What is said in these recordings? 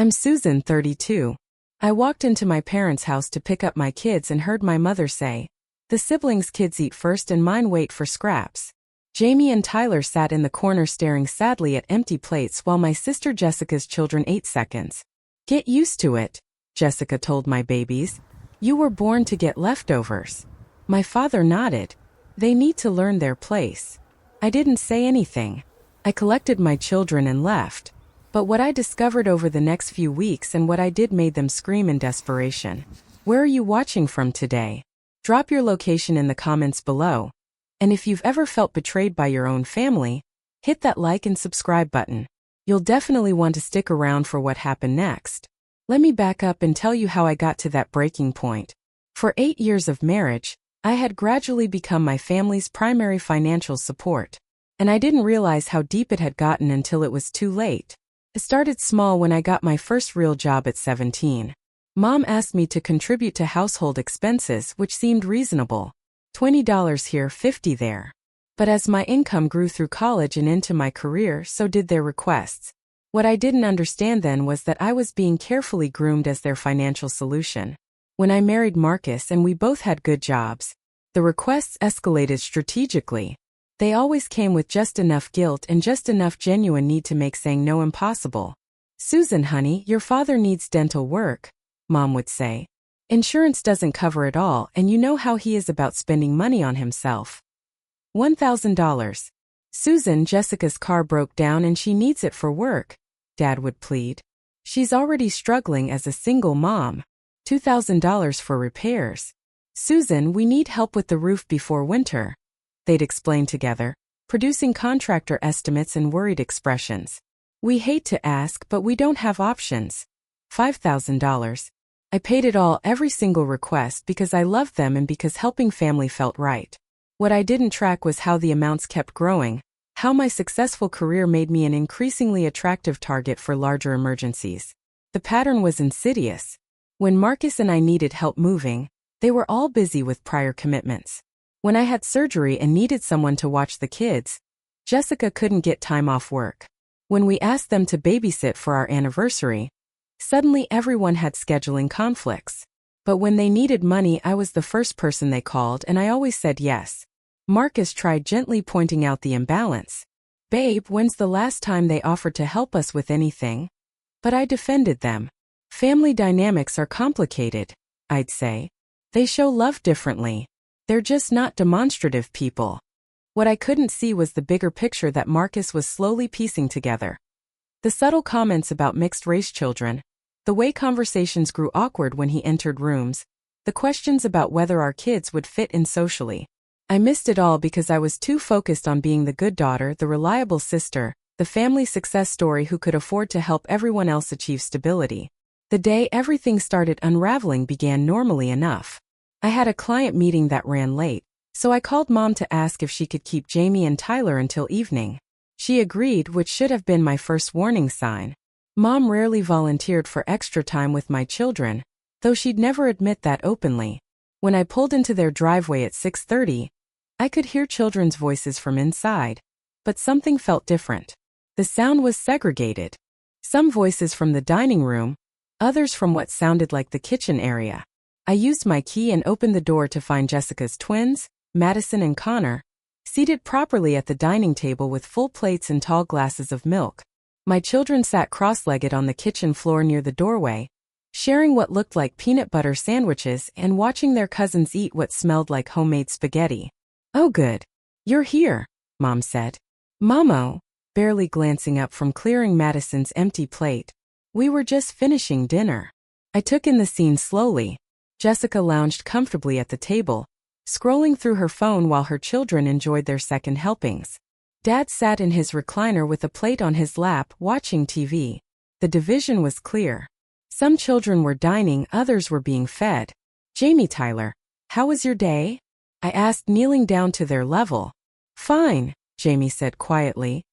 I'm Susan, 32. I walked into my parents' house to pick up my kids and heard my mother say, "The siblings' kids eat first and mine wait for scraps." Jamie and Tyler sat in the corner staring sadly at empty plates while my sister Jessica's children ate seconds. "Get used to it," Jessica told my babies. "You were born to get leftovers." My father nodded. "They need to learn their place." I didn't say anything. I collected my children and left. But what I discovered over the next few weeks and what I did made them scream in desperation. Where are you watching from today? Drop your location in the comments below. And if you've ever felt betrayed by your own family, hit that like and subscribe button. You'll definitely want to stick around for what happened next. Let me back up and tell you how I got to that breaking point. For 8 years of marriage, I had gradually become my family's primary financial support. And I didn't realize how deep it had gotten until it was too late. It started small when I got my first real job at 17. Mom asked me to contribute to household expenses, which seemed reasonable. $20 here, $50 there. But as my income grew through college and into my career, so did their requests. What I didn't understand then was that I was being carefully groomed as their financial solution. When I married Marcus and we both had good jobs, the requests escalated strategically. They always came with just enough guilt and just enough genuine need to make saying no impossible. "Susan, honey, your father needs dental work," Mom would say. "Insurance doesn't cover it all, and you know how he is about spending money on himself." $1,000. "Susan, Jessica's car broke down and she needs it for work," Dad would plead. "She's already struggling as a single mom. $2,000 for repairs." "Susan, we need help with the roof before winter," they'd explain together, producing contractor estimates and worried expressions. "We hate to ask, but we don't have options." $5,000. I paid it all, every single request, because I loved them and because helping family felt right. What I didn't track was how the amounts kept growing, how my successful career made me an increasingly attractive target for larger emergencies. The pattern was insidious. When Marcus and I needed help moving, they were all busy with prior commitments. When I had surgery and needed someone to watch the kids, Jessica couldn't get time off work. When we asked them to babysit for our anniversary, suddenly everyone had scheduling conflicts. But when they needed money, I was the first person they called, and I always said yes. Marcus tried gently pointing out the imbalance. "Babe, when's the last time they offered to help us with anything?" But I defended them. "Family dynamics are complicated," I'd say. "They show love differently. They're just not demonstrative people." What I couldn't see was the bigger picture that Marcus was slowly piecing together. The subtle comments about mixed-race children, the way conversations grew awkward when he entered rooms, the questions about whether our kids would fit in socially. I missed it all because I was too focused on being the good daughter, the reliable sister, the family success story who could afford to help everyone else achieve stability. The day everything started unraveling began normally enough. I had a client meeting that ran late, so I called Mom to ask if she could keep Jamie and Tyler until evening. She agreed, which should have been my first warning sign. Mom rarely volunteered for extra time with my children, though she'd never admit that openly. When I pulled into their driveway at 6:30, I could hear children's voices from inside. But something felt different. The sound was segregated. Some voices from the dining room, others from what sounded like the kitchen area. I used my key and opened the door to find Jessica's twins, Madison and Connor, seated properly at the dining table with full plates and tall glasses of milk. My children sat cross-legged on the kitchen floor near the doorway, sharing what looked like peanut butter sandwiches and watching their cousins eat what smelled like homemade spaghetti. "Oh good. You're here," Mom said. "Momo," barely glancing up from clearing Madison's empty plate. "We were just finishing dinner." I took in the scene slowly. Jessica lounged comfortably at the table, scrolling through her phone while her children enjoyed their second helpings. Dad sat in his recliner with a plate on his lap, watching TV. The division was clear. Some children were dining, others were being fed. "Jamie, Tyler, how was your day?" I asked, kneeling down to their level. "Fine," Jamie said quietly.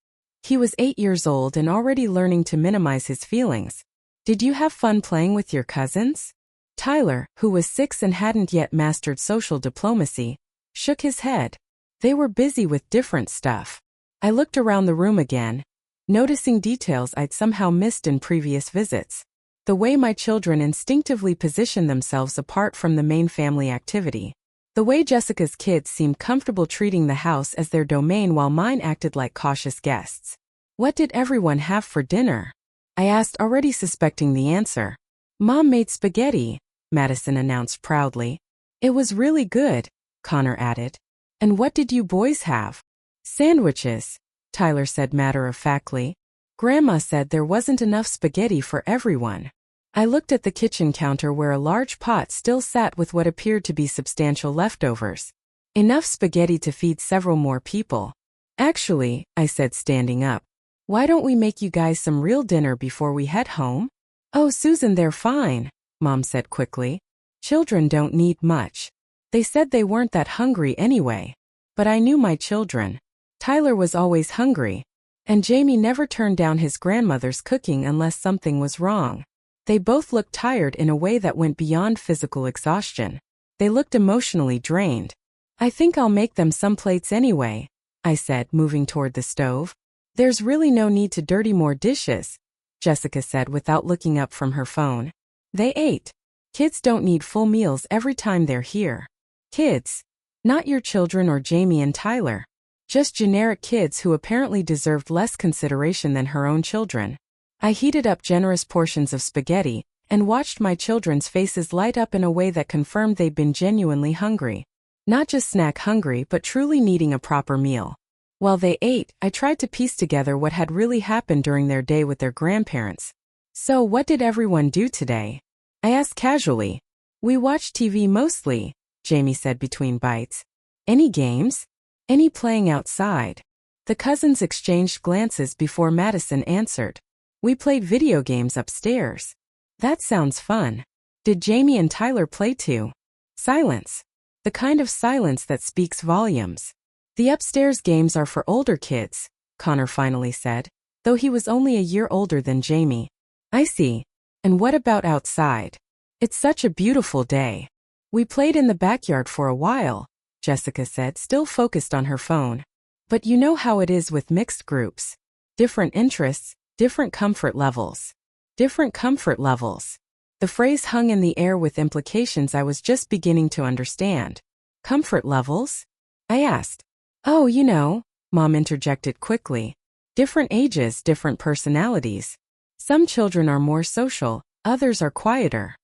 He was 8 years old and already learning to minimize his feelings. "Did you have fun playing with your cousins?" Tyler, who was 6 and hadn't yet mastered social diplomacy, shook his head. They were busy with different stuff. I looked around the room again, noticing details I'd somehow missed in previous visits. the way my children instinctively position themselves apart from the main family activity. The way Jessica's kids seemed comfortable treating the house as their domain while mine acted like cautious guests. What did everyone have for dinner? I asked, already suspecting the answer. Mom made spaghetti, Madison announced proudly. It was really good, Connor added. And what did you boys have? Sandwiches, Tyler said matter-of-factly. Grandma said there wasn't enough spaghetti for everyone. I looked at the kitchen counter where a large pot still sat with what appeared to be substantial leftovers. Enough spaghetti to feed several more people. Actually, I said, standing up, why don't we make you guys some real dinner before we head home? Oh, Susan, they're fine, Mom said quickly. Children don't need much. They said they weren't that hungry anyway. But I knew my children. Tyler was always hungry. And Jamie never turned down his grandmother's cooking unless something was wrong. They both looked tired in a way that went beyond physical exhaustion. They looked emotionally drained. I think I'll make them some plates anyway, I said, moving toward the stove. There's really no need to dirty more dishes, Jessica said without looking up from her phone. They ate. Kids don't need full meals every time they're here. Kids. Not your children or Jamie and Tyler. Just generic kids who apparently deserved less consideration than her own children. I heated up generous portions of spaghetti and watched my children's faces light up in a way that confirmed they'd been genuinely hungry. Not just snack hungry, but truly needing a proper meal. While they ate, I tried to piece together what had really happened during their day with their grandparents. So what did everyone do today? I asked casually. We watched TV mostly, Jamie said between bites. Any games? Any playing outside? The cousins exchanged glances before Madison answered. We played video games upstairs. That sounds fun. Did Jamie and Tyler play too? Silence. The kind of silence that speaks volumes. The upstairs games are for older kids, Connor finally said, though he was only a year older than Jamie. I see. And what about outside? It's such a beautiful day. We played in the backyard for a while, Jessica said, still focused on her phone. But you know how it is with mixed groups. Different interests, different comfort levels. Different comfort levels. The phrase hung in the air with implications I was just beginning to understand. Comfort levels? I asked. Oh, you know, Mom interjected quickly. Different ages, different personalities. Some children are more social, others are quieter.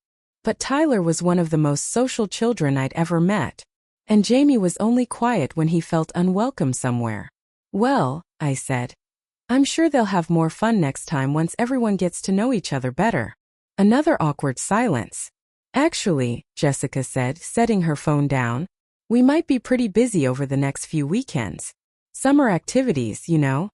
But Tyler was one of the most social children I'd ever met. And Jamie was only quiet when he felt unwelcome somewhere. Well, I said, I'm sure they'll have more fun next time once everyone gets to know each other better. Another awkward silence. Actually, Jessica said, setting her phone down, we might be pretty busy over the next few weekends. Summer activities, you know.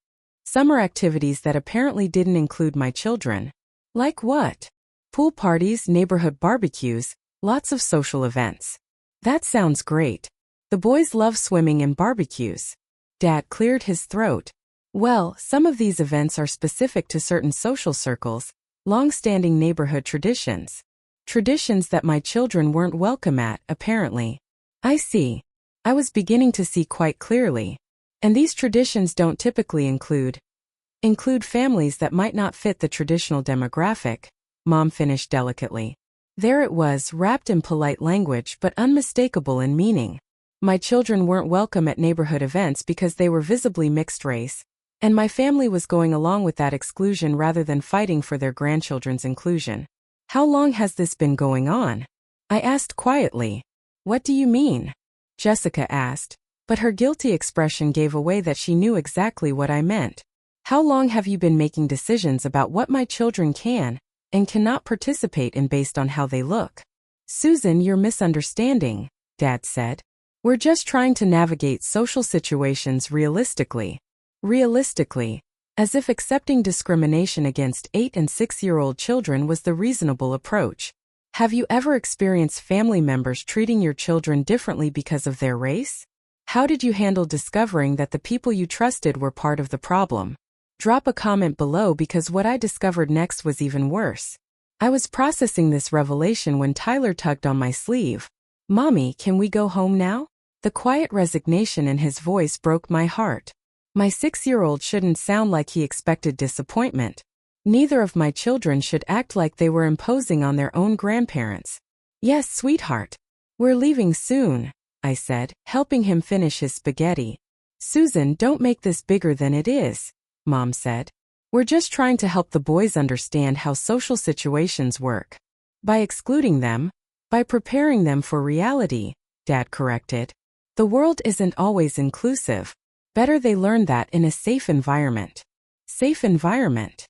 Summer activities that apparently didn't include my children. Like what? Pool parties, neighborhood barbecues, lots of social events. That sounds great. The boys love swimming and barbecues. Dad cleared his throat. Well, some of these events are specific to certain social circles, long-standing neighborhood traditions. Traditions that my children weren't welcome at, apparently. I see. I was beginning to see quite clearly. And these traditions don't typically include families that might not fit the traditional demographic, Mom finished delicately. There it was, wrapped in polite language but unmistakable in meaning. My children weren't welcome at neighborhood events because they were visibly mixed race, and my family was going along with that exclusion rather than fighting for their grandchildren's inclusion. How long has this been going on? I asked quietly. What do you mean? Jessica asked, but her guilty expression gave away that she knew exactly what I meant. How long have you been making decisions about what my children can and cannot participate in based on how they look? Susan, you're misunderstanding, Dad said. We're just trying to navigate social situations realistically. Realistically, as if accepting discrimination against 8- and 6-year-old children was the reasonable approach. Have you ever experienced family members treating your children differently because of their race? How did you handle discovering that the people you trusted were part of the problem? Drop a comment below because what I discovered next was even worse. I was processing this revelation when Tyler tugged on my sleeve. Mommy, can we go home now? The quiet resignation in his voice broke my heart. My 6-year-old shouldn't sound like he expected disappointment. Neither of my children should act like they were imposing on their own grandparents. Yes, sweetheart. We're leaving soon, I said, helping him finish his spaghetti. Susan, don't make this bigger than it is, Mom said. We're just trying to help the boys understand how social situations work. By excluding them, by preparing them for reality, Dad corrected. The world isn't always inclusive. Better they learn that in a safe environment. Safe environment.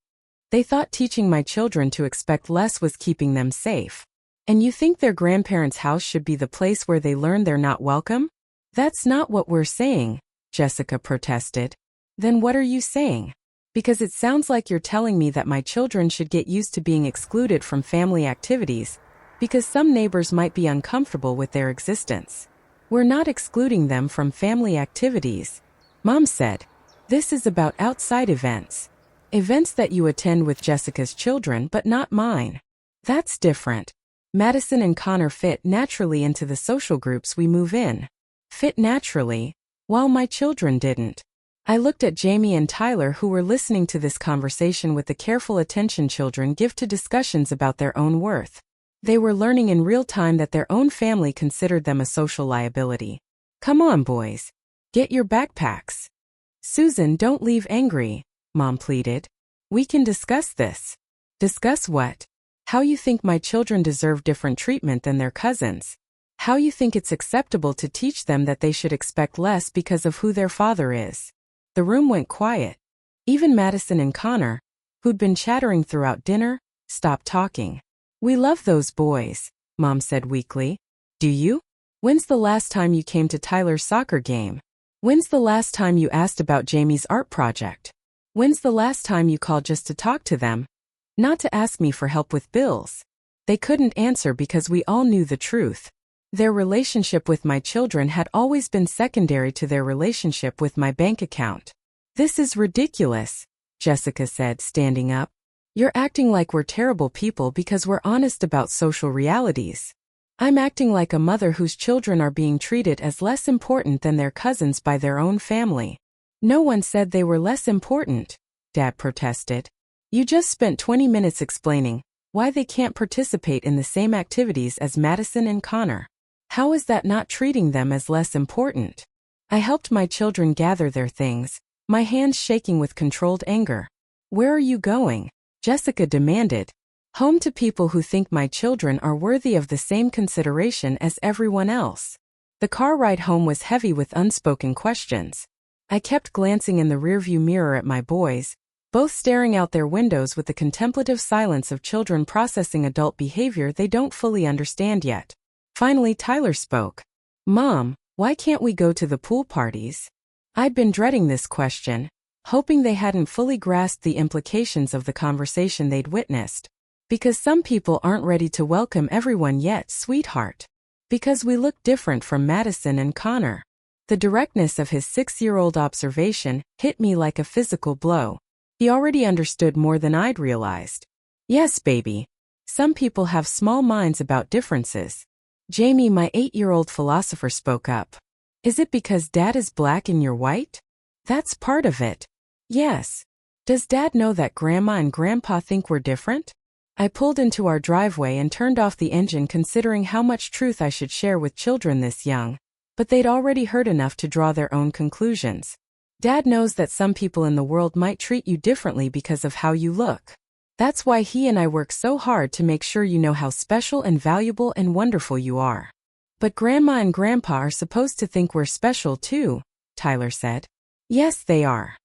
They thought teaching my children to expect less was keeping them safe. And you think their grandparents' house should be the place where they learn they're not welcome? That's not what we're saying, Jessica protested. Then what are you saying? Because it sounds like you're telling me that my children should get used to being excluded from family activities, because some neighbors might be uncomfortable with their existence. We're not excluding them from family activities, Mom said. This is about outside events. Events that you attend with Jessica's children but not mine. That's different. Madison and Connor fit naturally into the social groups we move in. Fit naturally, while my children didn't. I looked at Jamie and Tyler, who were listening to this conversation with the careful attention children give to discussions about their own worth. They were learning in real time that their own family considered them a social liability. Come on, boys. Get your backpacks. Susan, don't leave angry, Mom pleaded. We can discuss this. Discuss what? How you think my children deserve different treatment than their cousins. How you think it's acceptable to teach them that they should expect less because of who their father is. The room went quiet. Even Madison and Connor, who'd been chattering throughout dinner, stopped talking. We love those boys, Mom said weakly. Do you? When's the last time you came to Tyler's soccer game? When's the last time you asked about Jamie's art project? When's the last time you called just to talk to them? Not to ask me for help with bills. They couldn't answer because we all knew the truth. Their relationship with my children had always been secondary to their relationship with my bank account. This is ridiculous, Jessica said, standing up. You're acting like we're terrible people because we're honest about social realities. I'm acting like a mother whose children are being treated as less important than their cousins by their own family. No one said they were less important, Dad protested. You just spent 20 minutes explaining why they can't participate in the same activities as Madison and Connor. How is that not treating them as less important? I helped my children gather their things, my hands shaking with controlled anger. Where are you going? Jessica demanded. Home to people who think my children are worthy of the same consideration as everyone else. The car ride home was heavy with unspoken questions. I kept glancing in the rearview mirror at my boys, both staring out their windows with the contemplative silence of children processing adult behavior they don't fully understand yet. Finally, Tyler spoke. Mom, why can't we go to the pool parties? I'd been dreading this question, hoping they hadn't fully grasped the implications of the conversation they'd witnessed. Because some people aren't ready to welcome everyone yet, sweetheart. Because we look different from Madison and Connor. The directness of his 6-year-old observation hit me like a physical blow. He already understood more than I'd realized. Yes, baby. Some people have small minds about differences. Jamie, my 8-year-old philosopher, spoke up. Is it because Dad is black and you're white? That's part of it. Yes. Does Dad know that Grandma and Grandpa think we're different? I pulled into our driveway and turned off the engine, considering how much truth I should share with children this young. But they'd already heard enough to draw their own conclusions. Dad knows that some people in the world might treat you differently because of how you look. That's why he and I work so hard to make sure you know how special and valuable and wonderful you are. But Grandma and Grandpa are supposed to think we're special too, Tyler said. Yes, they are.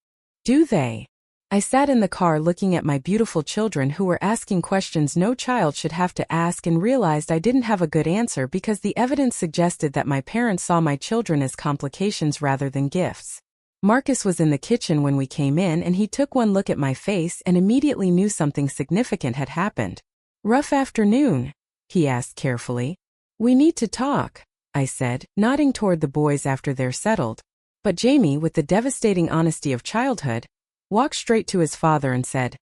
Do they? I sat in the car looking at my beautiful children who were asking questions no child should have to ask, and realized I didn't have a good answer because the evidence suggested that my parents saw my children as complications rather than gifts. Marcus was in the kitchen when we came in, and he took one look at my face and immediately knew something significant had happened. Rough afternoon? He asked carefully. We need to talk, I said, nodding toward the boys after they're settled. But Jamie, with the devastating honesty of childhood, walked straight to his father and said,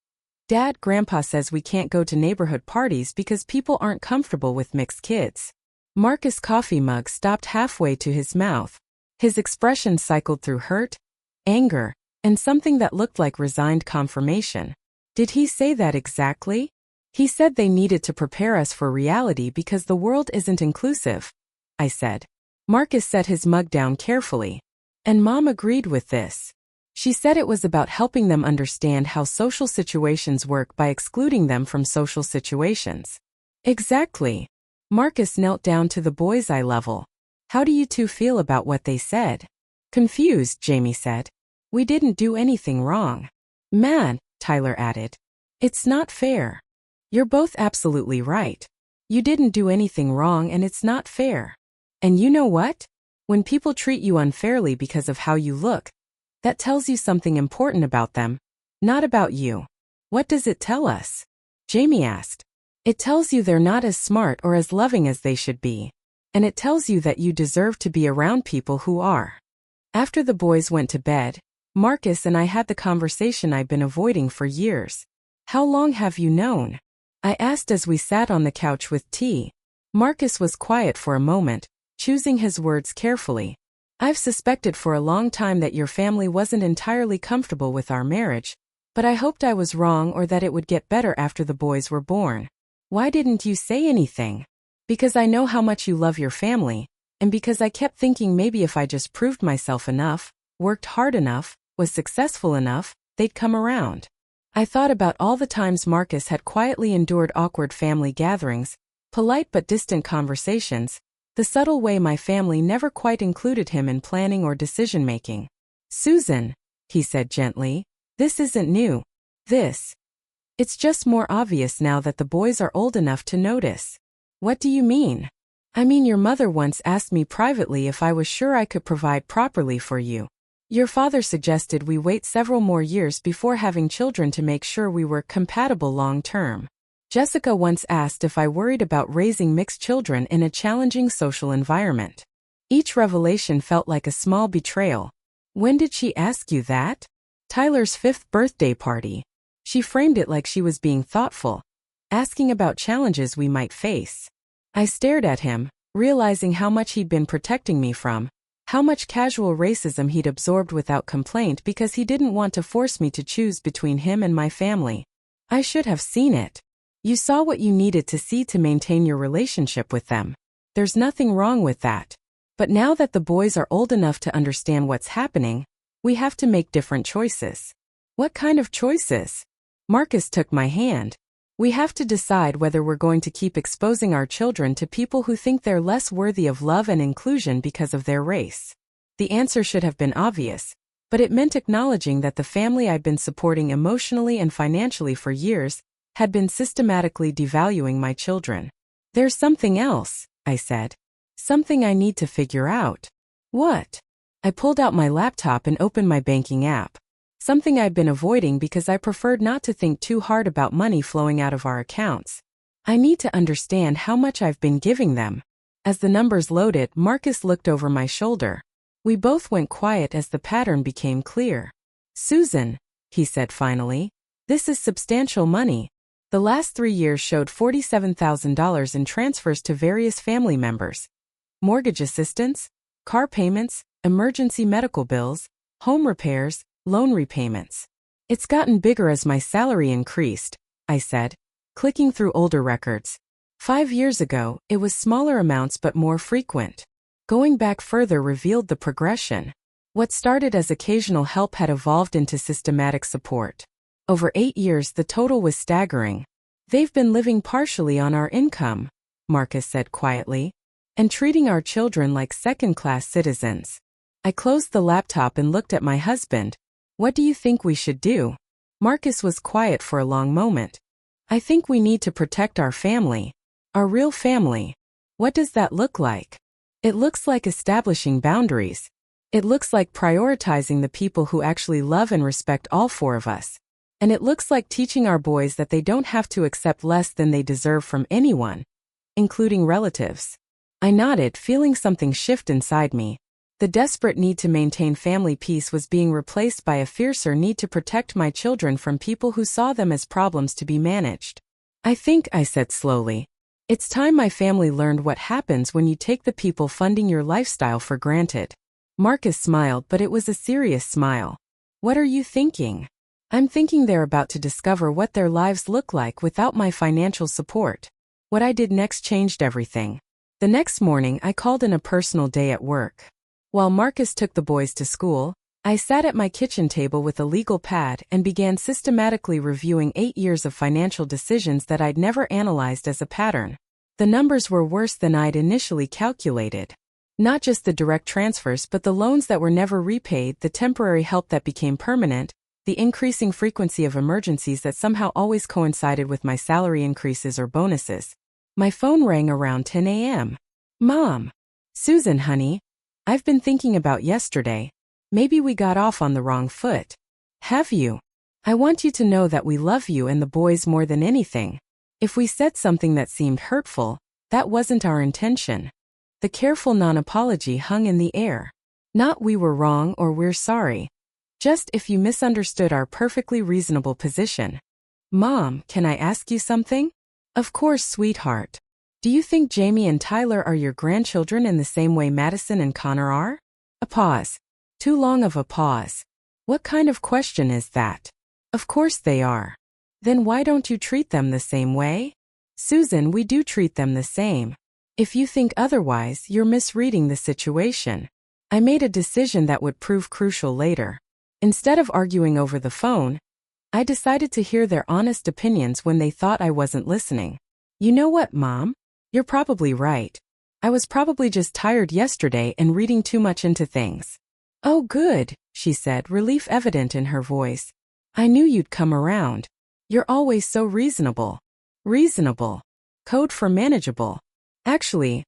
Dad, Grandpa says we can't go to neighborhood parties because people aren't comfortable with mixed kids. Marcus' coffee mug stopped halfway to his mouth. His expression cycled through hurt, anger, and something that looked like resigned confirmation. Did he say that exactly? He said they needed to prepare us for reality because the world isn't inclusive, I said. Marcus set his mug down carefully. And Mom agreed with this. She said it was about helping them understand how social situations work by excluding them from social situations. Exactly. Marcus knelt down to the boy's eye level. How do you two feel about what they said? Confused, Jamie said. We didn't do anything wrong. Mad, Tyler added. It's not fair. You're both absolutely right. You didn't do anything wrong and it's not fair. And you know what? When people treat you unfairly because of how you look, that tells you something important about them, not about you. What does it tell us? Jamie asked. It tells you they're not as smart or as loving as they should be. And it tells you that you deserve to be around people who are. After the boys went to bed, Marcus and I had the conversation I'd been avoiding for years. How long have you known? I asked as we sat on the couch with tea. Marcus was quiet for a moment, choosing his words carefully. I've suspected for a long time that your family wasn't entirely comfortable with our marriage, but I hoped I was wrong or that it would get better after the boys were born. Why didn't you say anything? Because I know how much you love your family, and because I kept thinking maybe if I just proved myself enough, worked hard enough, was successful enough, they'd come around. I thought about all the times Marcus had quietly endured awkward family gatherings, polite but distant conversations, the subtle way my family never quite included him in planning or decision-making. Susan, he said gently, this isn't new. It's just more obvious now that the boys are old enough to notice. What do you mean? I mean, your mother once asked me privately if I was sure I could provide properly for you. Your father suggested we wait several more years before having children to make sure we were compatible long-term. Jessica once asked if I worried about raising mixed children in a challenging social environment. Each revelation felt like a small betrayal. When did she ask you that? Tyler's 5th birthday party. She framed it like she was being thoughtful, asking about challenges we might face. I stared at him, realizing how much he'd been protecting me from, how much casual racism he'd absorbed without complaint because he didn't want to force me to choose between him and my family. I should have seen it. You saw what you needed to see to maintain your relationship with them. There's nothing wrong with that. But now that the boys are old enough to understand what's happening, we have to make different choices. What kind of choices? Marcus took my hand. We have to decide whether we're going to keep exposing our children to people who think they're less worthy of love and inclusion because of their race. The answer should have been obvious, but it meant acknowledging that the family I'd been supporting emotionally and financially for years had been systematically devaluing my children. There's something else, I said. Something I need to figure out. What? I pulled out my laptop and opened my banking app. Something I'd been avoiding because I preferred not to think too hard about money flowing out of our accounts. I need to understand how much I've been giving them. As the numbers loaded, Marcus looked over my shoulder. We both went quiet as the pattern became clear. Susan, he said finally, this is substantial money. The last 3 years showed $47,000 in transfers to various family members. Mortgage assistance, car payments, emergency medical bills, home repairs, loan repayments. It's gotten bigger as my salary increased, I said, clicking through older records. 5 years ago, it was smaller amounts but more frequent. Going back further revealed the progression. What started as occasional help had evolved into systematic support. Over 8 years, the total was staggering. They've been living partially on our income, Marcus said quietly, and treating our children like second-class citizens. I closed the laptop and looked at my husband. What do you think we should do? Marcus was quiet for a long moment. I think we need to protect our family. Our real family. What does that look like? It looks like establishing boundaries. It looks like prioritizing the people who actually love and respect all 4 of us. And it looks like teaching our boys that they don't have to accept less than they deserve from anyone, including relatives. I nodded, feeling something shift inside me. The desperate need to maintain family peace was being replaced by a fiercer need to protect my children from people who saw them as problems to be managed. I think, I said slowly, it's time my family learned what happens when you take the people funding your lifestyle for granted. Marcus smiled, but it was a serious smile. What are you thinking? I'm thinking they're about to discover what their lives look like without my financial support. What I did next changed everything. The next morning, I called in a personal day at work. While Marcus took the boys to school, I sat at my kitchen table with a legal pad and began systematically reviewing 8 years of financial decisions that I'd never analyzed as a pattern. The numbers were worse than I'd initially calculated. Not just the direct transfers but the loans that were never repaid, the temporary help that became permanent, the increasing frequency of emergencies that somehow always coincided with my salary increases or bonuses. My phone rang around 10 a.m. Mom. Susan, honey. I've been thinking about yesterday. Maybe we got off on the wrong foot. Have you? I want you to know that we love you and the boys more than anything. If we said something that seemed hurtful, that wasn't our intention. The careful non-apology hung in the air. Not we were wrong or we're sorry. Just if you misunderstood our perfectly reasonable position. Mom, can I ask you something? Of course, sweetheart. Do you think Jamie and Tyler are your grandchildren in the same way Madison and Connor are? A pause. Too long of a pause. What kind of question is that? Of course they are. Then why don't you treat them the same way? Susan, we do treat them the same. If you think otherwise, you're misreading the situation. I made a decision that would prove crucial later. Instead of arguing over the phone, I decided to hear their honest opinions when they thought I wasn't listening. You know what, Mom? You're probably right. I was probably just tired yesterday and reading too much into things. Oh good, she said, relief evident in her voice. I knew you'd come around. You're always so reasonable. Reasonable. Code for manageable. Actually,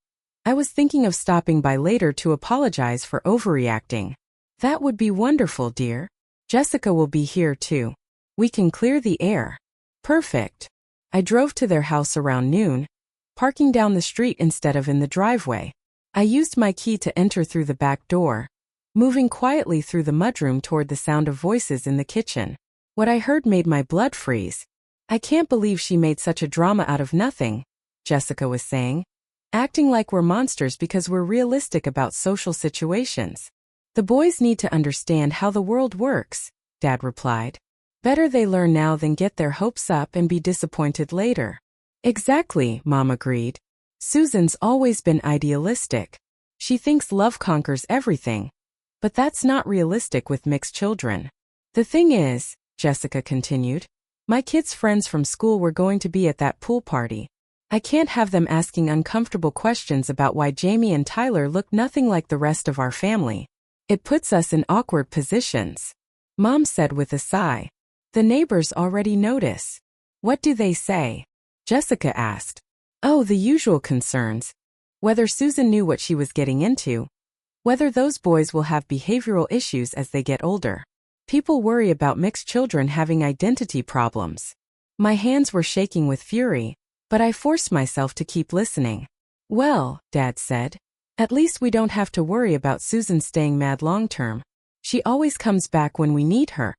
I was thinking of stopping by later to apologize for overreacting. That would be wonderful, dear. Jessica will be here too. We can clear the air. Perfect. I drove to their house around noon, parking down the street instead of in the driveway. I used my key to enter through the back door, moving quietly through the mudroom toward the sound of voices in the kitchen. What I heard made my blood freeze. I can't believe she made such a drama out of nothing, Jessica was saying. Acting like we're monsters because we're realistic about social situations. The boys need to understand how the world works, Dad replied. Better they learn now than get their hopes up and be disappointed later. Exactly, Mom agreed. Susan's always been idealistic. She thinks love conquers everything. But that's not realistic with mixed children. The thing is, Jessica continued, my kids' friends from school were going to be at that pool party. I can't have them asking uncomfortable questions about why Jamie and Tyler look nothing like the rest of our family. It puts us in awkward positions. Mom said with a sigh. The neighbors already notice. What do they say? Jessica asked. Oh, the usual concerns. Whether Susan knew what she was getting into. Whether those boys will have behavioral issues as they get older. People worry about mixed children having identity problems. My hands were shaking with fury, but I forced myself to keep listening. Well, Dad said, at least we don't have to worry about Susan staying mad long term. She always comes back when we need her.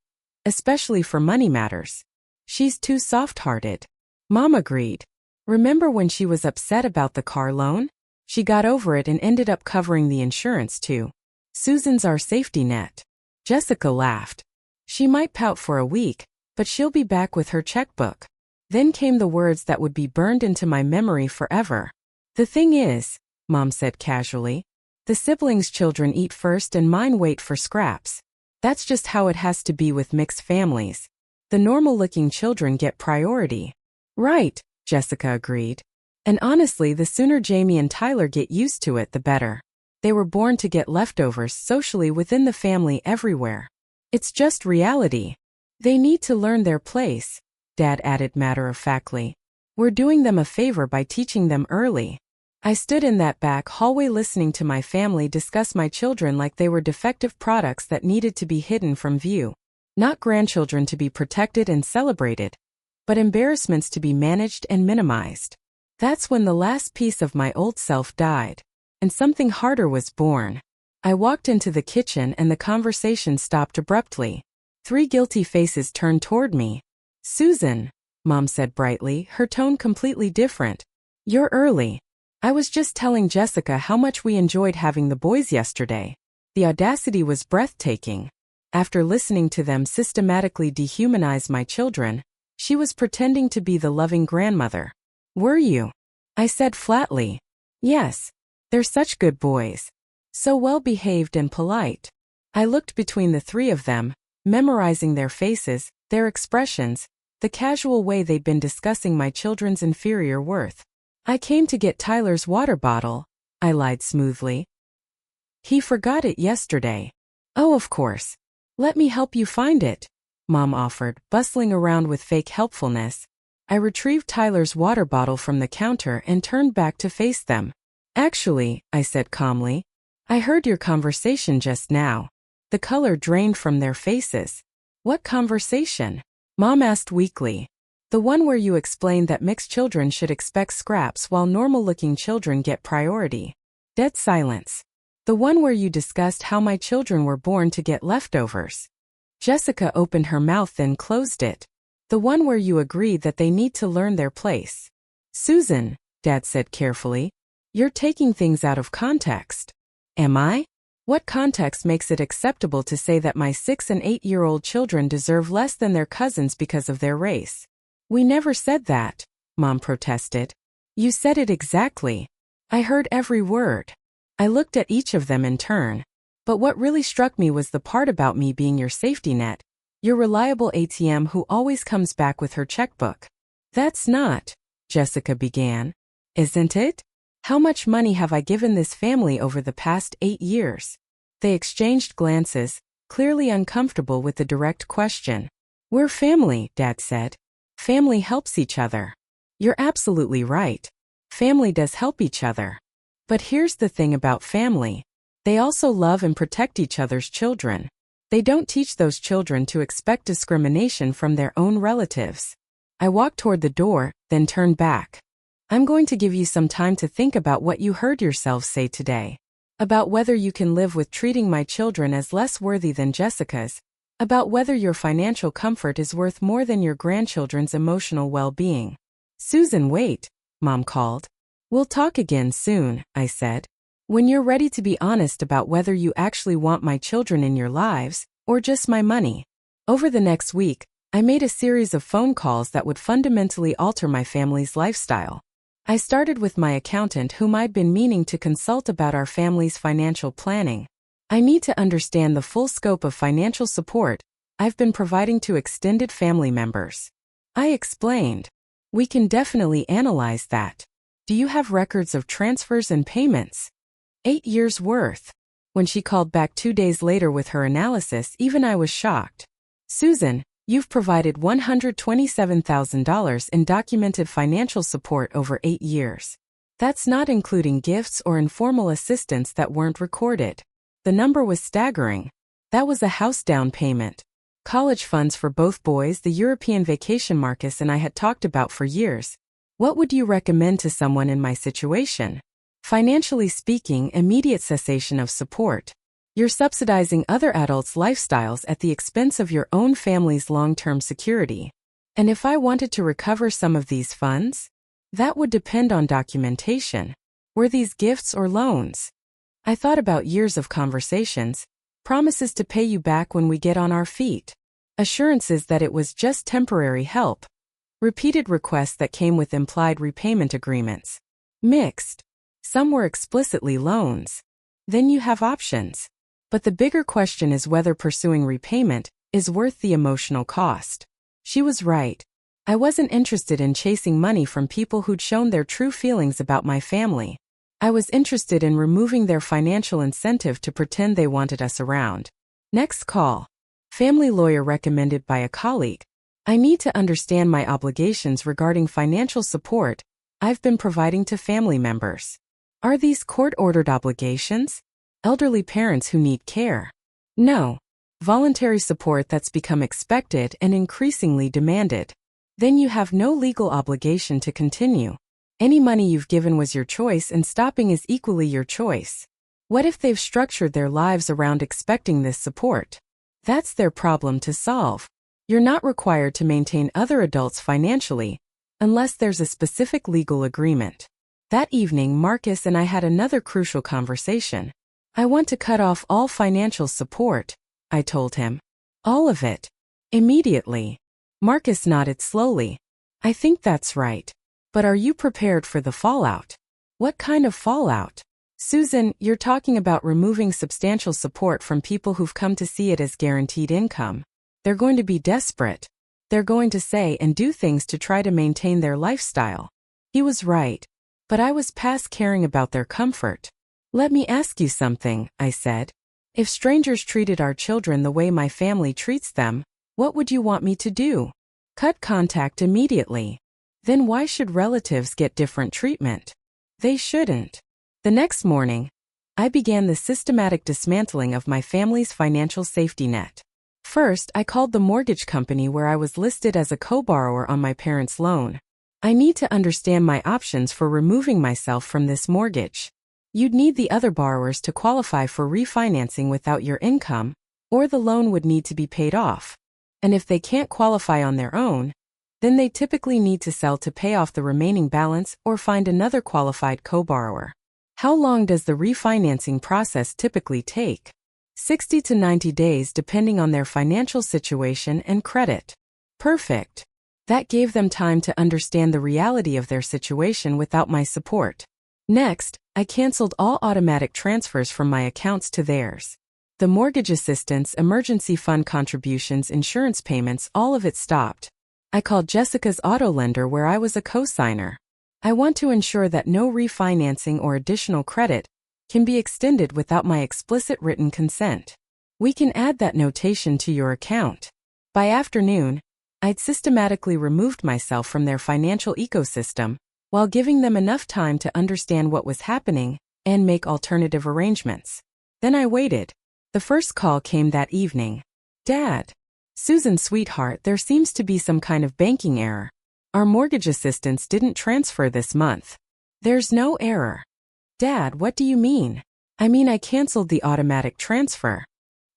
Especially for money matters. She's too soft-hearted. Mom agreed. Remember when she was upset about the car loan? She got over it and ended up covering the insurance too. Susan's our safety net. Jessica laughed. She might pout for a week, but she'll be back with her checkbook. Then came the words that would be burned into my memory forever. The thing is, Mom said casually, the siblings' children eat first and mine wait for scraps. That's just how it has to be with mixed families. The normal-looking children get priority. Right, Jessica agreed. And honestly, the sooner Jamie and Tyler get used to it, the better. They were born to get leftovers socially within the family everywhere. It's just reality. They need to learn their place, Dad added matter-of-factly. We're doing them a favor by teaching them early. I stood in that back hallway listening to my family discuss my children like they were defective products that needed to be hidden from view. Not grandchildren to be protected and celebrated, but embarrassments to be managed and minimized. That's when the last piece of my old self died, and something harder was born. I walked into the kitchen and the conversation stopped abruptly. 3 guilty faces turned toward me. Susan, Mom said brightly, her tone completely different. You're early. I was just telling Jessica how much we enjoyed having the boys yesterday. The audacity was breathtaking. After listening to them systematically dehumanize my children, she was pretending to be the loving grandmother. Were you? I said flatly. Yes. They're such good boys. So well-behaved and polite. I looked between the three of them, memorizing their faces, their expressions, the casual way they'd been discussing my children's inferior worth. I came to get Tyler's water bottle, I lied smoothly. He forgot it yesterday. Oh, of course. Let me help you find it, Mom offered, bustling around with fake helpfulness. I retrieved Tyler's water bottle from the counter and turned back to face them. Actually, I said calmly, I heard your conversation just now. The color drained from their faces. What conversation? Mom asked weakly. The one where you explained that mixed children should expect scraps while normal-looking children get priority. Dead silence. The one where you discussed how my children were born to get leftovers. Jessica opened her mouth then closed it. The one where you agreed that they need to learn their place. Susan, Dad said carefully, you're taking things out of context. Am I? What context makes it acceptable to say that my 6- and 8-year-old children deserve less than their cousins because of their race? We never said that, Mom protested. You said it exactly. I heard every word. I looked at each of them in turn. But what really struck me was the part about me being your safety net, your reliable ATM who always comes back with her checkbook. That's not, Jessica began. Isn't it? How much money have I given this family over the past 8 years? They exchanged glances, clearly uncomfortable with the direct question. We're family, Dad said. Family helps each other. You're absolutely right. Family does help each other. But here's the thing about family. They also love and protect each other's children. They don't teach those children to expect discrimination from their own relatives. I walked toward the door, then turned back. I'm going to give you some time to think about what you heard yourselves say today. About whether you can live with treating my children as less worthy than Jessica's. About whether your financial comfort is worth more than your grandchildren's emotional well-being. Susan, wait, Mom called. We'll talk again soon, I said. When you're ready to be honest about whether you actually want my children in your lives, or just my money. Over the next week, I made a series of phone calls that would fundamentally alter my family's lifestyle. I started with my accountant whom I'd been meaning to consult about our family's financial planning. I need to understand the full scope of financial support I've been providing to extended family members. I explained. We can definitely analyze that. Do you have records of transfers and payments? 8 years' worth. When she called back 2 days later with her analysis, even I was shocked. Susan, you've provided $127,000 in documented financial support over 8 years. That's not including gifts or informal assistance that weren't recorded. The number was staggering. That was a house down payment. College funds for both boys, the European vacation Marcus and I had talked about for years. What would you recommend to someone in my situation? Financially speaking, immediate cessation of support. You're subsidizing other adults' lifestyles at the expense of your own family's long-term security. And if I wanted to recover some of these funds? That would depend on documentation. Were these gifts or loans? I thought about years of conversations, promises to pay you back when we get on our feet, assurances that it was just temporary help, repeated requests that came with implied repayment agreements. Mixed. Some were explicitly loans. Then you have options. But the bigger question is whether pursuing repayment is worth the emotional cost. She was right. I wasn't interested in chasing money from people who'd shown their true feelings about my family. I was interested in removing their financial incentive to pretend they wanted us around. Next call. Family lawyer recommended by a colleague. I need to understand my obligations regarding financial support I've been providing to family members. Are these court-ordered obligations? Elderly parents who need care? No. Voluntary support that's become expected and increasingly demanded. Then you have no legal obligation to continue. Any money you've given was your choice and stopping is equally your choice. What if they've structured their lives around expecting this support? That's their problem to solve. You're not required to maintain other adults financially, unless there's a specific legal agreement. That evening, Marcus and I had another crucial conversation. I want to cut off all financial support. I told him. All of it. Immediately. Marcus nodded slowly. I think that's right. But are you prepared for the fallout? What kind of fallout? Susan, you're talking about removing substantial support from people who've come to see it as guaranteed income. They're going to be desperate. They're going to say and do things to try to maintain their lifestyle. He was right. But I was past caring about their comfort. Let me ask you something, I said. If strangers treated our children the way my family treats them, what would you want me to do? Cut contact immediately. Then why should relatives get different treatment? They shouldn't. The next morning, I began the systematic dismantling of my family's financial safety net. First, I called the mortgage company where I was listed as a co-borrower on my parents' loan. I need to understand my options for removing myself from this mortgage. You'd need the other borrowers to qualify for refinancing without your income, or the loan would need to be paid off. And if they can't qualify on their own, then they typically need to sell to pay off the remaining balance or find another qualified co-borrower. How long does the refinancing process typically take? 60 to 90 days depending on their financial situation and credit. Perfect. That gave them time to understand the reality of their situation without my support. Next, I canceled all automatic transfers from my accounts to theirs. The mortgage assistance, emergency fund contributions, insurance payments, all of it stopped. I called Jessica's auto lender where I was a co-signer. I want to ensure that no refinancing or additional credit can be extended without my explicit written consent. We can add that notation to your account. By afternoon, I'd systematically removed myself from their financial ecosystem, while giving them enough time to understand what was happening and make alternative arrangements. Then I waited. The first call came that evening. Dad. Susan, sweetheart, there seems to be some kind of banking error. Our mortgage assistance didn't transfer this month. There's no error. Dad, what do you mean? I mean, I canceled the automatic transfer.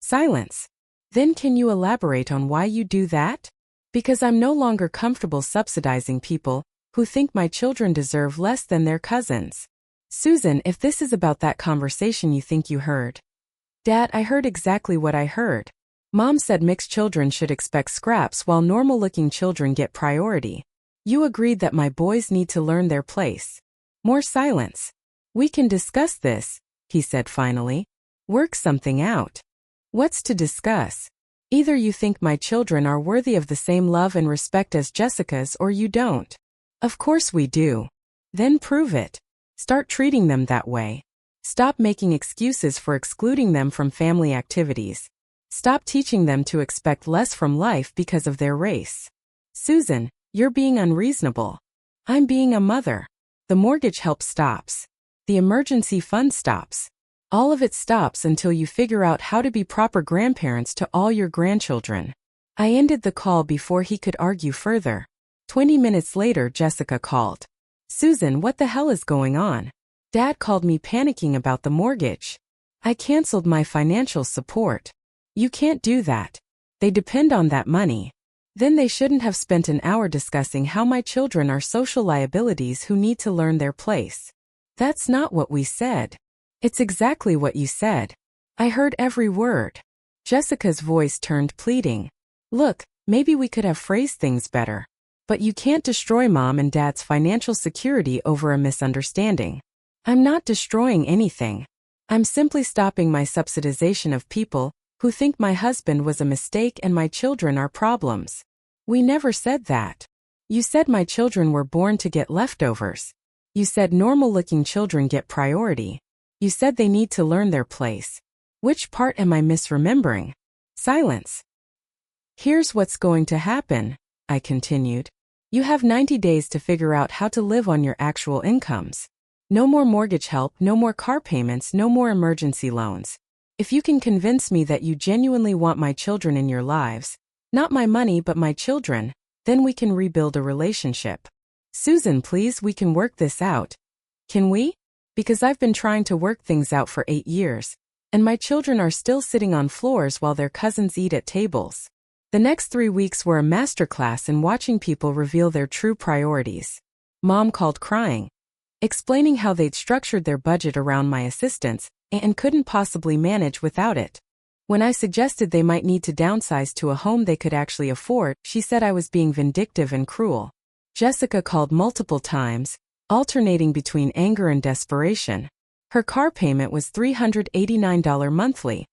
Silence. Then can you elaborate on why you do that? Because I'm no longer comfortable subsidizing people who think my children deserve less than their cousins. Susan, if this is about that conversation you think you heard. Dad, I heard exactly what I heard. Mom said mixed children should expect scraps while normal-looking children get priority. You agreed that my boys need to learn their place. More silence. We can discuss this, he said finally. Work something out. What's to discuss? Either you think my children are worthy of the same love and respect as Jessica's or you don't. Of course we do. Then prove it. Start treating them that way. Stop making excuses for excluding them from family activities. Stop teaching them to expect less from life because of their race. Susan, you're being unreasonable. I'm being a mother. The mortgage help stops. The emergency fund stops. All of it stops until you figure out how to be proper grandparents to all your grandchildren. I ended the call before he could argue further. 20 minutes later, Jessica called. Susan, what the hell is going on? Dad called me panicking about the mortgage. I canceled my financial support. You can't do that. They depend on that money. Then they shouldn't have spent an hour discussing how my children are social liabilities who need to learn their place. That's not what we said. It's exactly what you said. I heard every word. Jessica's voice turned pleading. Look, maybe we could have phrased things better. But you can't destroy Mom and Dad's financial security over a misunderstanding. I'm not destroying anything. I'm simply stopping my subsidization of people who think my husband was a mistake and my children are problems. We never said that. You said my children were born to get leftovers. You said normal-looking children get priority. You said they need to learn their place. Which part am I misremembering? Silence. Here's what's going to happen, I continued. You have 90 days to figure out how to live on your actual incomes. No more mortgage help, no more car payments, no more emergency loans. If you can convince me that you genuinely want my children in your lives, not my money but my children, then we can rebuild a relationship. Susan, please, we can work this out. Can we? Because I've been trying to work things out for 8 years, and my children are still sitting on floors while their cousins eat at tables. The next 3 weeks were a masterclass in watching people reveal their true priorities. Mom called crying, explaining how they'd structured their budget around my assistance and couldn't possibly manage without it. When I suggested they might need to downsize to a home they could actually afford, she said I was being vindictive and cruel. Jessica called multiple times, alternating between anger and desperation. Her car payment was $389 monthly,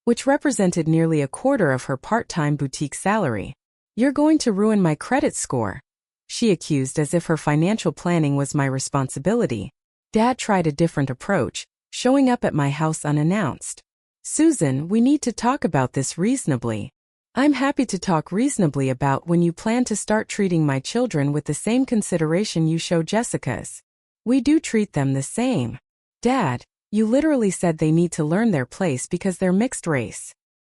which represented nearly a quarter of her part-time boutique salary. "You're going to ruin my credit score," she accused, as if her financial planning was my responsibility. Dad tried a different approach, showing up at my house unannounced. "Susan, we need to talk about this reasonably." "I'm happy to talk reasonably about when you plan to start treating my children with the same consideration you show Jessica's. We do treat them the same." "Dad, you literally said they need to learn their place because they're mixed race."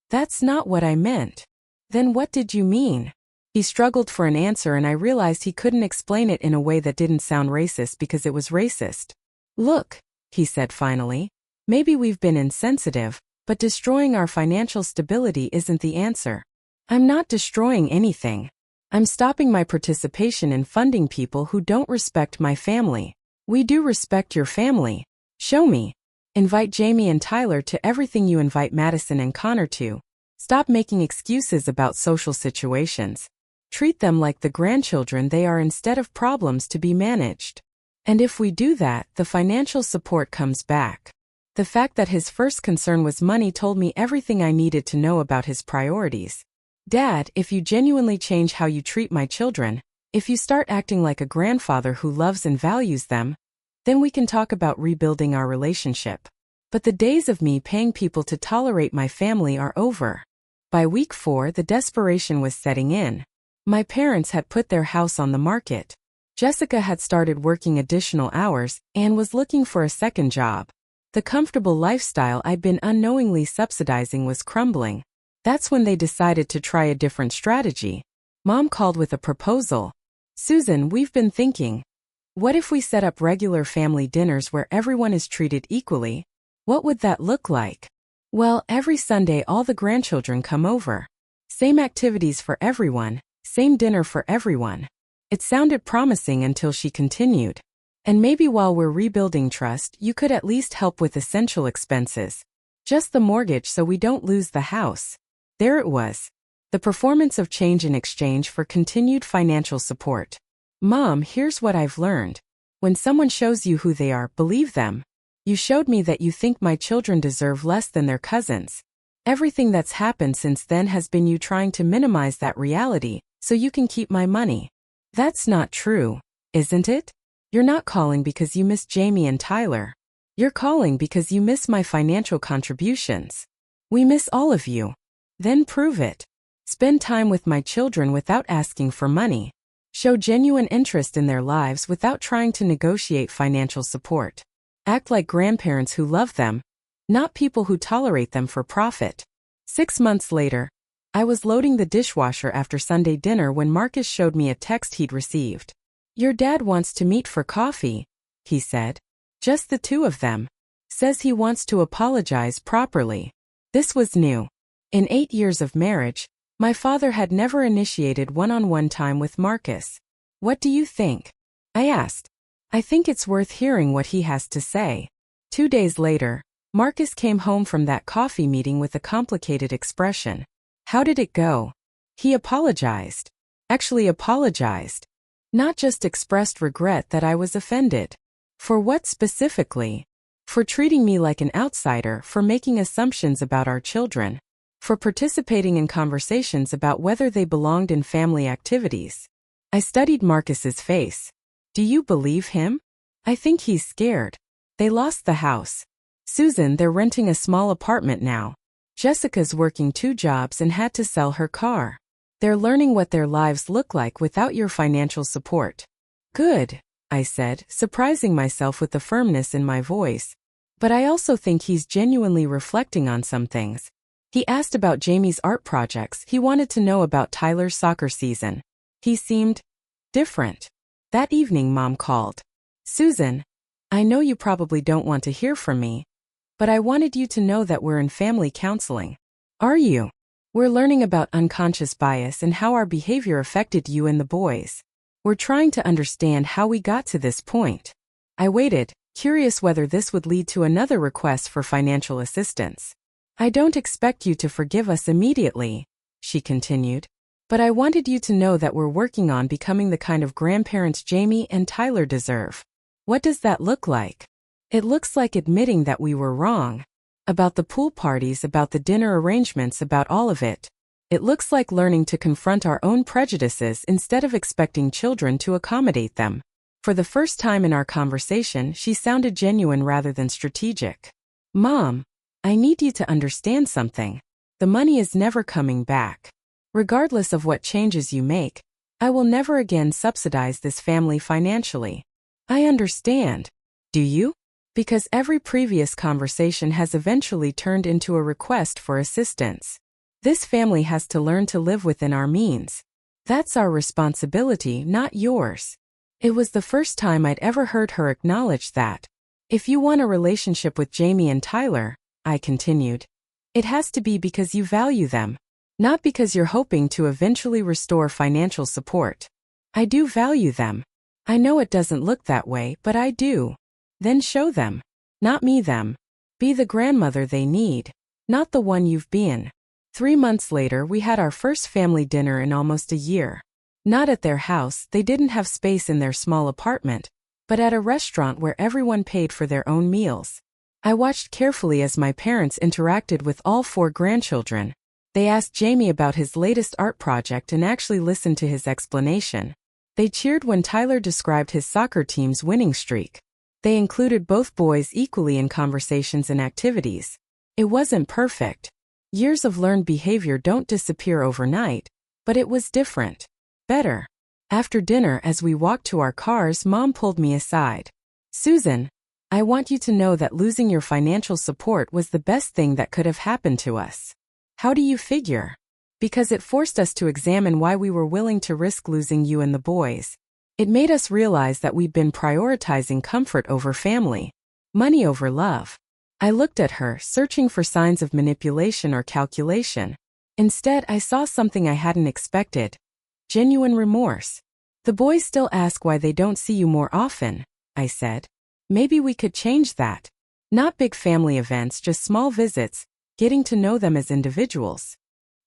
"That's not what I meant." "Then what did you mean?" He struggled for an answer, and I realized he couldn't explain it in a way that didn't sound racist because it was racist. "Look," he said finally, "maybe we've been insensitive, but destroying our financial stability isn't the answer." "I'm not destroying anything. I'm stopping my participation in funding people who don't respect my family." "We do respect your family. Show me." "Invite Jamie and Tyler to everything you invite Madison and Connor to. Stop making excuses about social situations. Treat them like the grandchildren they are instead of problems to be managed." And if we do that, the financial support comes back. The fact that his first concern was money told me everything I needed to know about his priorities. "Dad, if you genuinely change how you treat my children, if you start acting like a grandfather who loves and values them, then we can talk about rebuilding our relationship. But the days of me paying people to tolerate my family are over." By week 4, the desperation was setting in. My parents had put their house on the market. Jessica had started working additional hours and was looking for a second job. The comfortable lifestyle I'd been unknowingly subsidizing was crumbling. That's when they decided to try a different strategy. Mom called with a proposal. "Susan, we've been thinking. What if we set up regular family dinners where everyone is treated equally? What would that look like?" "Well, every Sunday all the grandchildren come over. Same activities for everyone, same dinner for everyone." It sounded promising until she continued. "And maybe while we're rebuilding trust, you could at least help with essential expenses. Just the mortgage so we don't lose the house." There it was. The performance of change in exchange for continued financial support. "Mom, here's what I've learned. When someone shows you who they are, believe them. You showed me that you think my children deserve less than their cousins. Everything that's happened since then has been you trying to minimize that reality so you can keep my money. That's not true, isn't it? You're not calling because you miss Jamie and Tyler. You're calling because you miss my financial contributions. We miss all of you. Then prove it. Spend time with my children without asking for money. Show genuine interest in their lives without trying to negotiate financial support. Act like grandparents who love them, not people who tolerate them for profit." 6 months later, I was loading the dishwasher after Sunday dinner when Marcus showed me a text he'd received. "Your dad wants to meet for coffee," he said. "Just the two of them. Says he wants to apologize properly." This was new. In 8 years of marriage, my father had never initiated one-on-one time with Marcus. "What do you think?" I asked. "I think it's worth hearing what he has to say." 2 days later, Marcus came home from that coffee meeting with a complicated expression. "How did it go?" He apologized. Actually apologized. Not just expressed regret that I was offended. For what specifically? For treating me like an outsider, for making assumptions about our children, for participating in conversations about whether they belonged in family activities. I studied Marcus's face. "Do you believe him?" "I think he's scared. They lost the house. Susan, they're renting a small apartment now. Jessica's working 2 jobs and had to sell her car. They're learning what their lives look like without your financial support." "Good," I said, surprising myself with the firmness in my voice. "But I also think he's genuinely reflecting on some things." He asked about Jamie's art projects. He wanted to know about Tyler's soccer season. He seemed different. That evening, Mom called. "Susan, I know you probably don't want to hear from me, but I wanted you to know that we're in family counseling." "Are you?" "We're learning about unconscious bias and how our behavior affected you and the boys. We're trying to understand how we got to this point." I waited, curious whether this would lead to another request for financial assistance. I don't expect you to forgive us immediately, she continued. But I wanted you to know that we're working on becoming the kind of grandparents Jamie and Tyler deserve. What does that look like? It looks like admitting that we were wrong. About the pool parties, about the dinner arrangements, about all of it. It looks like learning to confront our own prejudices instead of expecting children to accommodate them. For the first time in our conversation, she sounded genuine rather than strategic. Mom, I need you to understand something. The money is never coming back. Regardless of what changes you make, I will never again subsidize this family financially. I understand. Do you? Because every previous conversation has eventually turned into a request for assistance. This family has to learn to live within our means. That's our responsibility, not yours. It was the first time I'd ever heard her acknowledge that. If you want a relationship with Jamie and Tyler, I continued, it has to be because you value them, not because you're hoping to eventually restore financial support. I do value them. I know it doesn't look that way, but I do. Then show them. Not me them. Be the grandmother they need, not the one you've been. 3 months later, we had our first family dinner in almost a year. Not at their house, they didn't have space in their small apartment, but at a restaurant where everyone paid for their own meals. I watched carefully as my parents interacted with all 4 grandchildren. They asked Jamie about his latest art project and actually listened to his explanation. They cheered when Tyler described his soccer team's winning streak. They included both boys equally in conversations and activities. It wasn't perfect. Years of learned behavior don't disappear overnight, but it was different. Better. After dinner, as we walked to our cars, Mom pulled me aside. Susan, I want you to know that losing your financial support was the best thing that could have happened to us. How do you figure? Because it forced us to examine why we were willing to risk losing you and the boys. It made us realize that we'd been prioritizing comfort over family, money over love. I looked at her, searching for signs of manipulation or calculation. Instead, I saw something I hadn't expected. Genuine remorse. The boys still ask why they don't see you more often, I said. Maybe we could change that. Not big family events, just small visits, getting to know them as individuals.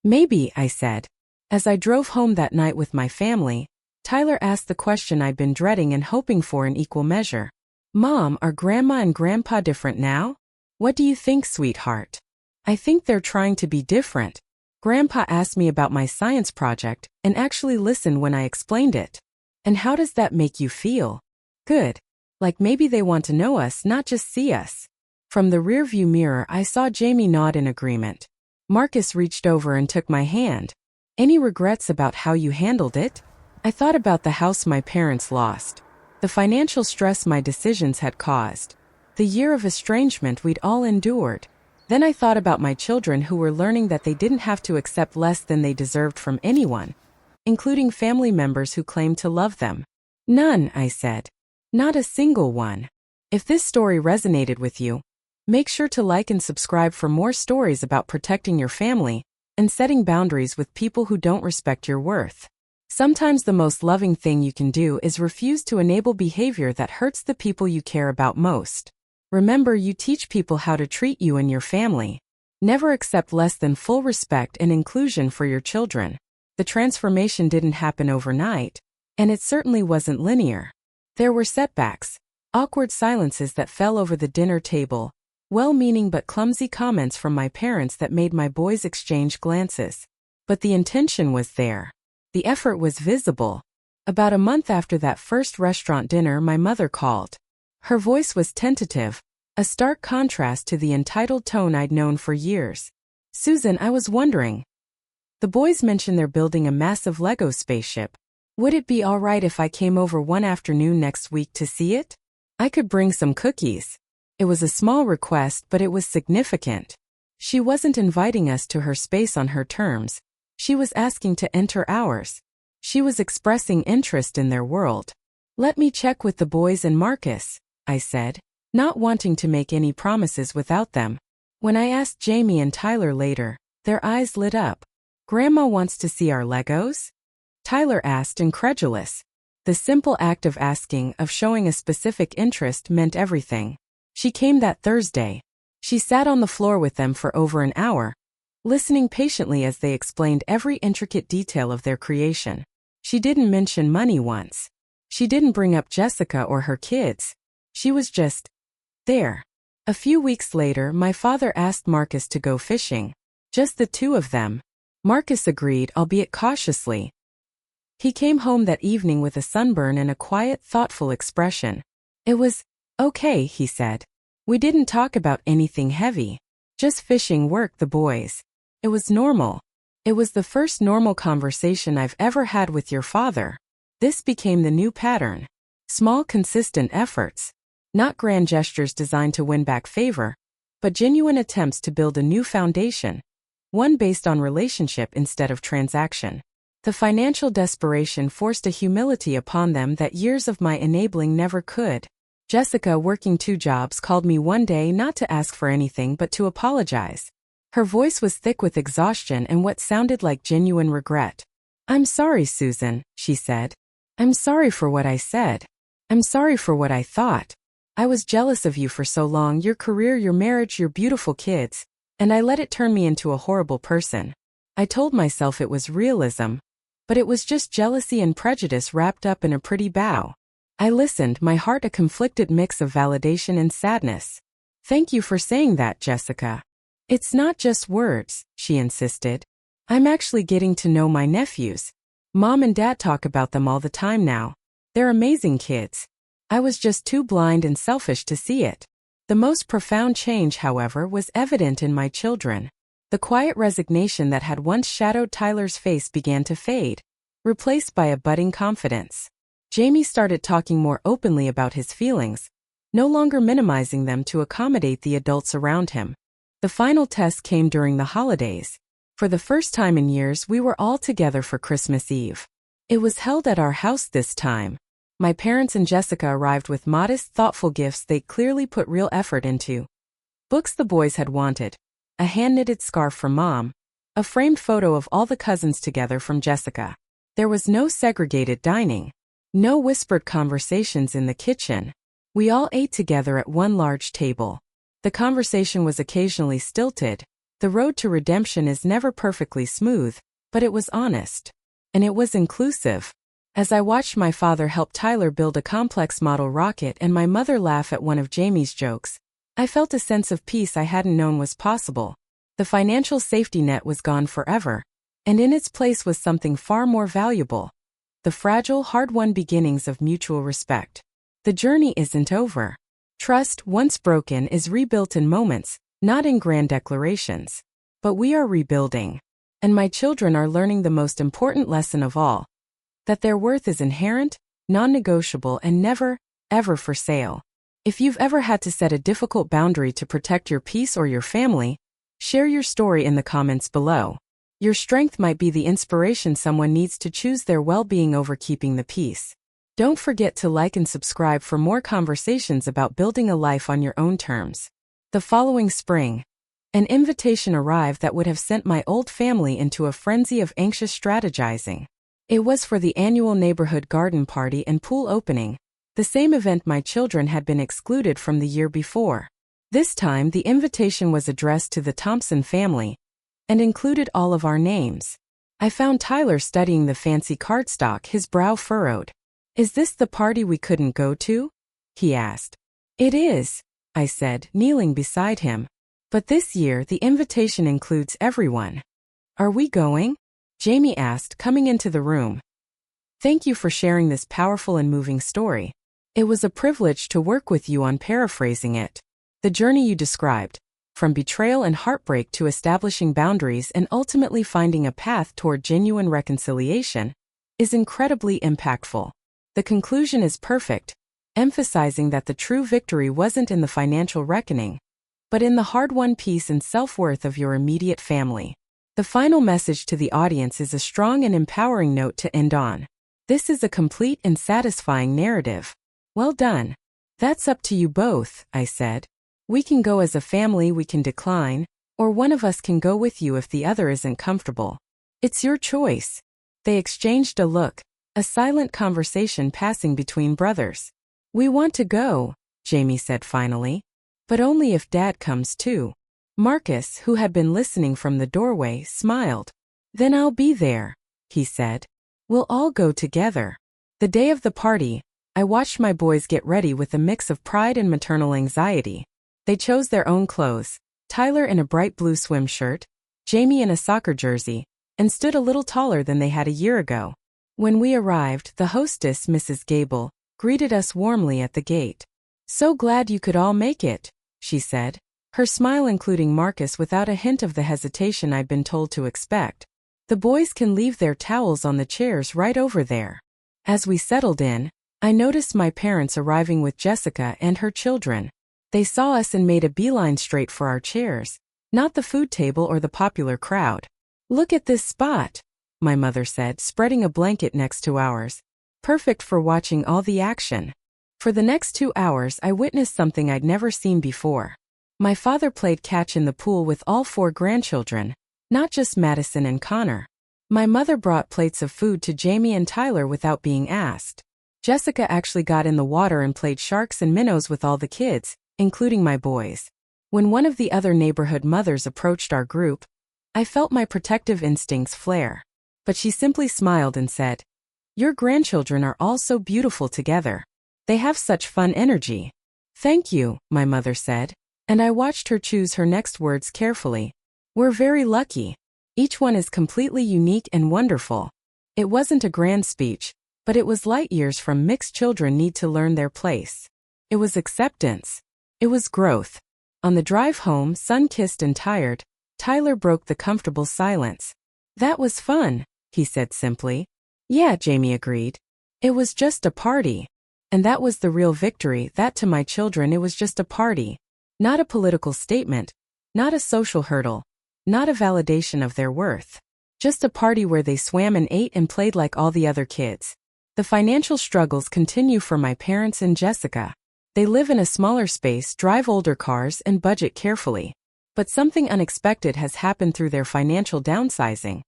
Maybe, I said. As I drove home that night with my family, Tyler asked the question I'd been dreading and hoping for in equal measure. Mom, are Grandma and Grandpa different now? What do you think, sweetheart? I think they're trying to be different. Grandpa asked me about my science project and actually listened when I explained it. And how does that make you feel? Good. Like maybe they want to know us, not just see us. From the rearview mirror, I saw Jamie nod in agreement. Marcus reached over and took my hand. Any regrets about how you handled it? I thought about the house my parents lost, the financial stress my decisions had caused, the year of estrangement we'd all endured. Then I thought about my children who were learning that they didn't have to accept less than they deserved from anyone, including family members who claimed to love them. None, I said. Not a single one. If this story resonated with you, make sure to like and subscribe for more stories about protecting your family and setting boundaries with people who don't respect your worth. Sometimes the most loving thing you can do is refuse to enable behavior that hurts the people you care about most. Remember, you teach people how to treat you and your family. Never accept less than full respect and inclusion for your children. The transformation didn't happen overnight, and it certainly wasn't linear. There were setbacks, awkward silences that fell over the dinner table, well-meaning but clumsy comments from my parents that made my boys exchange glances. But the intention was there. The effort was visible. About a month after that first restaurant dinner, my mother called. Her voice was tentative, a stark contrast to the entitled tone I'd known for years. Susan, I was wondering. The boys mentioned they're building a massive Lego spaceship. Would it be all right if I came over one afternoon next week to see it? I could bring some cookies. It was a small request, but it was significant. She wasn't inviting us to her space on her terms. She was asking to enter ours. She was expressing interest in their world. Let me check with the boys and Marcus, I said, not wanting to make any promises without them. When I asked Jamie and Tyler later, their eyes lit up. Grandma wants to see our Legos? Tyler asked, incredulous. The simple act of asking, of showing a specific interest, meant everything. She came that Thursday. She sat on the floor with them for over an hour, listening patiently as they explained every intricate detail of their creation. She didn't mention money once. She didn't bring up Jessica or her kids. She was just there. A few weeks later, my father asked Marcus to go fishing. Just the two of them. Marcus agreed, albeit cautiously. He came home that evening with a sunburn and a quiet, thoughtful expression. It was okay, he said. We didn't talk about anything heavy. Just fishing, work, the boys. It was normal. It was the first normal conversation I've ever had with your father. This became the new pattern. Small, consistent efforts. Not grand gestures designed to win back favor, but genuine attempts to build a new foundation. One based on relationship instead of transaction. The financial desperation forced a humility upon them that years of my enabling never could. Jessica, working 2 jobs, called me one day not to ask for anything but to apologize. Her voice was thick with exhaustion and what sounded like genuine regret. "I'm sorry, Susan," she said. "I'm sorry for what I said. I'm sorry for what I thought. I was jealous of you for so long, your career, your marriage, your beautiful kids, and I let it turn me into a horrible person. I told myself it was realism, but it was just jealousy and prejudice wrapped up in a pretty bow." I listened, my heart a conflicted mix of validation and sadness. "Thank you for saying that, Jessica. It's not just words," she insisted. "I'm actually getting to know my nephews. Mom and Dad talk about them all the time now. They're amazing kids. I was just too blind and selfish to see it." The most profound change, however, was evident in my children. The quiet resignation that had once shadowed Tyler's face began to fade, replaced by a budding confidence. Jamie started talking more openly about his feelings, no longer minimizing them to accommodate the adults around him. The final test came during the holidays. For the first time in years, we were all together for Christmas Eve. It was held at our house this time. My parents and Jessica arrived with modest, thoughtful gifts they clearly put real effort into. Books the boys had wanted, a hand-knitted scarf from Mom, a framed photo of all the cousins together from Jessica. There was no segregated dining. No whispered conversations in the kitchen. We all ate together at one large table. The conversation was occasionally stilted. The road to redemption is never perfectly smooth, but it was honest. And it was inclusive. As I watched my father help Tyler build a complex model rocket and my mother laugh at one of Jamie's jokes, I felt a sense of peace I hadn't known was possible. The financial safety net was gone forever, and in its place was something far more valuable. The fragile, hard-won beginnings of mutual respect. The journey isn't over. Trust, once broken, is rebuilt in moments, not in grand declarations. But we are rebuilding. And my children are learning the most important lesson of all. That their worth is inherent, non-negotiable, and never, ever for sale. If you've ever had to set a difficult boundary to protect your peace or your family, share your story in the comments below. Your strength might be the inspiration someone needs to choose their well-being over keeping the peace. Don't forget to like and subscribe for more conversations about building a life on your own terms. The following spring, an invitation arrived that would have sent my old family into a frenzy of anxious strategizing. It was for the annual neighborhood garden party and pool opening, the same event my children had been excluded from the year before. This time, the invitation was addressed to the Thompson family, and included all of our names. I found Tyler studying the fancy cardstock, his brow furrowed. "Is this the party we couldn't go to?" he asked. "It is," I said, kneeling beside him. "But this year the invitation includes everyone." "Are we going?" Jamie asked, coming into the room. "Thank you for sharing this powerful and moving story. It was a privilege to work with you on paraphrasing it. The journey you described, from betrayal and heartbreak to establishing boundaries and ultimately finding a path toward genuine reconciliation, is incredibly impactful. The conclusion is perfect, emphasizing that the true victory wasn't in the financial reckoning, but in the hard-won peace and self-worth of your immediate family. The final message to the audience is a strong and empowering note to end on. This is a complete and satisfying narrative. Well done. That's up to you both, I said. We can go as a family, we can decline, or one of us can go with you if the other isn't comfortable. It's your choice. They exchanged a look, a silent conversation passing between brothers. We want to go, Jamie said finally. But only if Dad comes too. Marcus, who had been listening from the doorway, smiled. Then I'll be there, he said. We'll all go together. The day of the party, I watched my boys get ready with a mix of pride and maternal anxiety. They chose their own clothes, Tyler in a bright blue swim shirt, Jamie in a soccer jersey, and stood a little taller than they had a year ago. When we arrived, the hostess, Mrs. Gable, greeted us warmly at the gate. So glad you could all make it, she said, her smile including Marcus without a hint of the hesitation I'd been told to expect. The boys can leave their towels on the chairs right over there. As we settled in, I noticed my parents arriving with Jessica and her children. They saw us and made a beeline straight for our chairs, not the food table or the popular crowd. Look at this spot, my mother said, spreading a blanket next to ours. Perfect for watching all the action. For the next 2 hours I witnessed something I'd never seen before. My father played catch in the pool with all 4 grandchildren, not just Madison and Connor. My mother brought plates of food to Jamie and Tyler without being asked. Jessica actually got in the water and played sharks and minnows with all the kids, including my boys. When one of the other neighborhood mothers approached our group, I felt my protective instincts flare. But she simply smiled and said, "Your grandchildren are all so beautiful together. They have such fun energy." "Thank you," my mother said, and I watched her choose her next words carefully. "We're very lucky. Each one is completely unique and wonderful." It wasn't a grand speech, but it was light years from mixed children need to learn their place. It was acceptance. It was growth. On the drive home, sun-kissed and tired, Tyler broke the comfortable silence. "That was fun," he said simply. "Yeah," Jamie agreed. "It was just a party." And that was the real victory, that to my children it was just a party. Not a political statement, not a social hurdle, not a validation of their worth. Just a party where they swam and ate and played like all the other kids. The financial struggles continue for my parents and Jessica. They live in a smaller space, drive older cars, and budget carefully. But something unexpected has happened through their financial downsizing.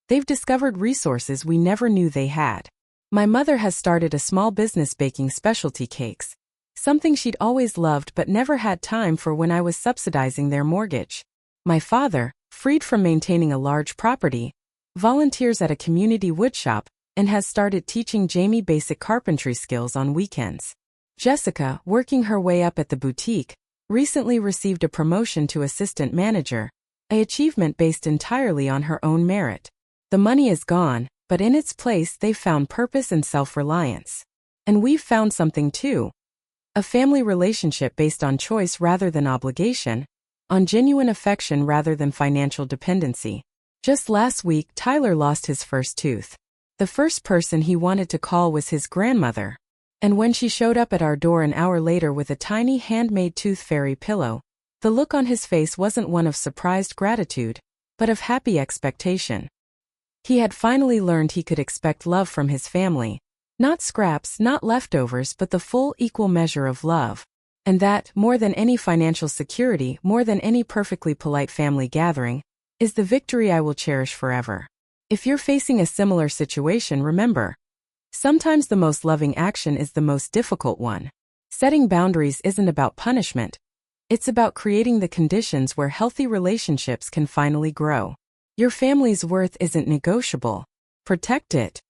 They've discovered resources we never knew they had. My mother has started a small business baking specialty cakes, something she'd always loved but never had time for when I was subsidizing their mortgage. My father, freed from maintaining a large property, volunteers at a community woodshop and has started teaching Jamie basic carpentry skills on weekends. Jessica, working her way up at the boutique, recently received a promotion to assistant manager, an achievement based entirely on her own merit. The money is gone, but in its place they've found purpose and self-reliance. And we've found something too. A family relationship based on choice rather than obligation, on genuine affection rather than financial dependency. Just last week, Tyler lost his first tooth. The first person he wanted to call was his grandmother. And when she showed up at our door an hour later with a tiny handmade tooth fairy pillow, the look on his face wasn't one of surprised gratitude, but of happy expectation. He had finally learned he could expect love from his family. Not scraps, not leftovers, but the full equal measure of love. And that, more than any financial security, more than any perfectly polite family gathering, is the victory I will cherish forever. If you're facing a similar situation, remember, sometimes the most loving action is the most difficult one. Setting boundaries isn't about punishment. It's about creating the conditions where healthy relationships can finally grow. Your family's worth isn't negotiable. Protect it.